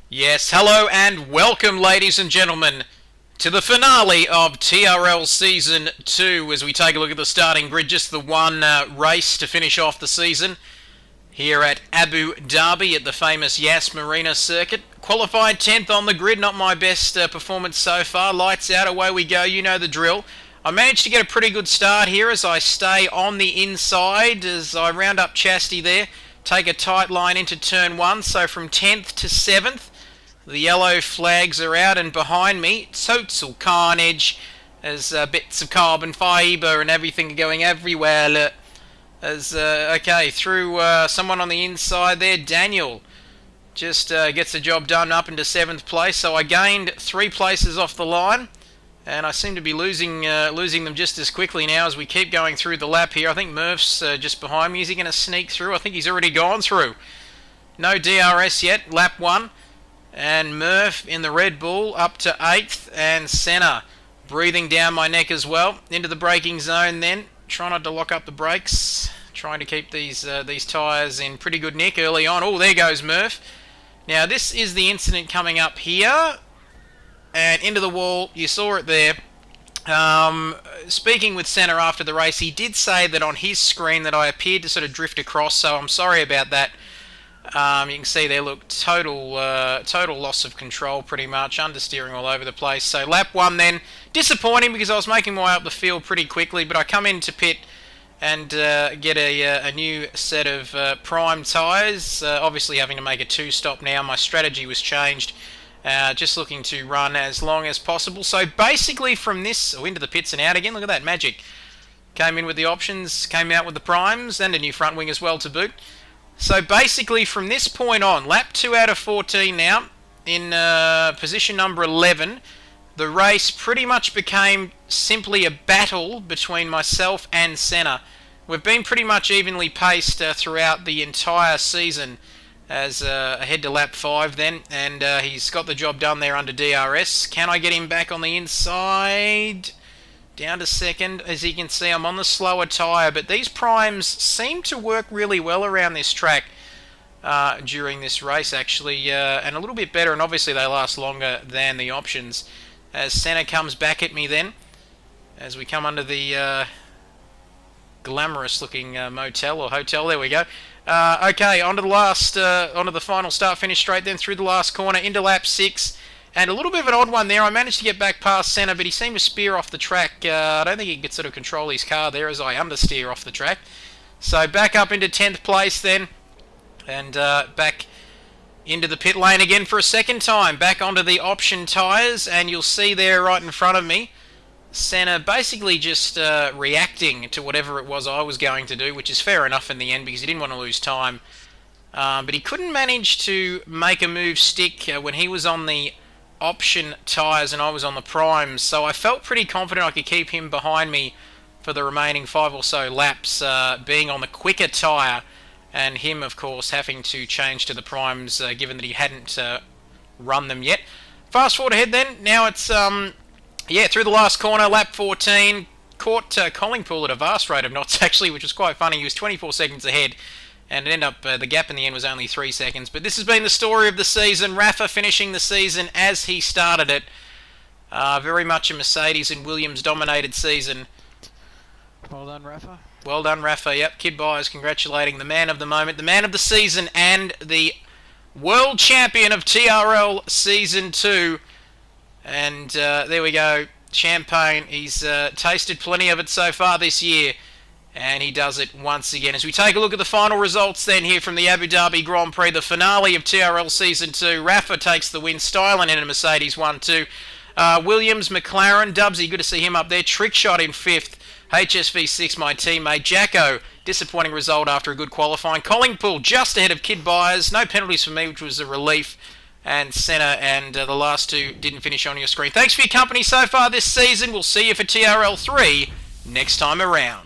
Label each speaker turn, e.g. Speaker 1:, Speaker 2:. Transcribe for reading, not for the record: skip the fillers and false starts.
Speaker 1: Yes, hello and welcome, ladies and gentlemen, to the finale of TRL Season 2 as we take a look at the starting grid. Just the one race to finish off the season here at Abu Dhabi at the famous Yas Marina circuit. Qualified 10th on the grid, not my best performance so far. Lights out, away we go, you know the drill. I managed to get a pretty good start here as I stay on the inside as I round up Chastity there. Take a tight line into turn 1, so from 10th to 7th. The yellow flags are out, and behind me, total carnage as bits of carbon fibre and everything are going everywhere. Okay, through someone on the inside there, Daniel just gets the job done up into 7th place. So I gained 3 places off the line, and I seem to be losing them just as quickly now as we keep going through the lap here. I think Murph's just behind me. Is he going to sneak through? I think he's already gone through. No DRS yet, lap 1. And Murph in the Red Bull up to 8th, and Senna breathing down my neck as well. Into the braking zone then. Try not to lock up the brakes. Trying to keep these tyres in pretty good nick early on. Oh, there goes Murph. Now this is the incident coming up here. And into the wall. You saw it there. Speaking with Senna after the race, he did say that on his screen that I appeared to sort of drift across, so I'm sorry about that. You can see there, look, total loss of control pretty much, understeering all over the place. So lap 1 then, disappointing because I was making my way up the field pretty quickly, but I come into pit and get a new set of prime tyres, obviously having to make a 2-stop now. My strategy was changed, just looking to run as long as possible. So basically from this, into the pits and out again, look at that magic. Came in with the options, came out with the primes, and a new front wing as well to boot. So basically from this point on, lap 2 out of 14 now, in position number 11, the race pretty much became simply a battle between myself and Senna. We've been pretty much evenly paced throughout the entire season as ahead to lap 5 then, and he's got the job done there under DRS. Can I get him back on the inside? Down to 2nd. As you can see, I'm on the slower tyre, but these primes seem to work really well around this track during this race, actually, and a little bit better, and obviously they last longer than the options. As Senna comes back at me then, as we come under the glamorous-looking motel or hotel. There we go. Okay, onto the final start-finish straight then, through the last corner, into lap 6. And a little bit of an odd one there. I managed to get back past Senna, but he seemed to spear off the track. I don't think he could sort of control his car there as I understeer off the track. So back up into 10th place then. And back into the pit lane again for a second time. Back onto the option tyres. And you'll see there right in front of me, Senna basically just reacting to whatever it was I was going to do, which is fair enough in the end because he didn't want to lose time. But he couldn't manage to make a move stick when he was on the option tyres and I was on the primes, so I felt pretty confident I could keep him behind me for the remaining 5 or so laps, being on the quicker tyre, and him of course having to change to the primes given that he hadn't run them yet. Fast forward ahead then, now it's through the last corner, lap 14, caught Collingpool at a vast rate of knots actually, which was quite funny. He was 24 seconds ahead, and it ended up, the gap in the end was only 3 seconds. But this has been the story of the season. Rafa finishing the season as he started it. Very much a Mercedes and Williams dominated season.
Speaker 2: Well done, Rafa.
Speaker 1: Well done, Rafa. Yep, Kidbyers congratulating the man of the moment, the man of the season, and the world champion of TRL Season 2. And there we go, champagne. He's tasted plenty of it so far this year. And he does it once again. As we take a look at the final results then here from the Abu Dhabi Grand Prix, the finale of TRL Season 2. Rafa takes the win, styling in a Mercedes 1-2. Williams, McLaren, Dubsy, good to see him up there. Trickshot in 5th. HSV6, my teammate. Jacko, disappointing result after a good qualifying. Collingpool just ahead of Kidbyers. No penalties for me, which was a relief. And Senna and the last 2 didn't finish on your screen. Thanks for your company so far this season. We'll see you for TRL 3 next time around.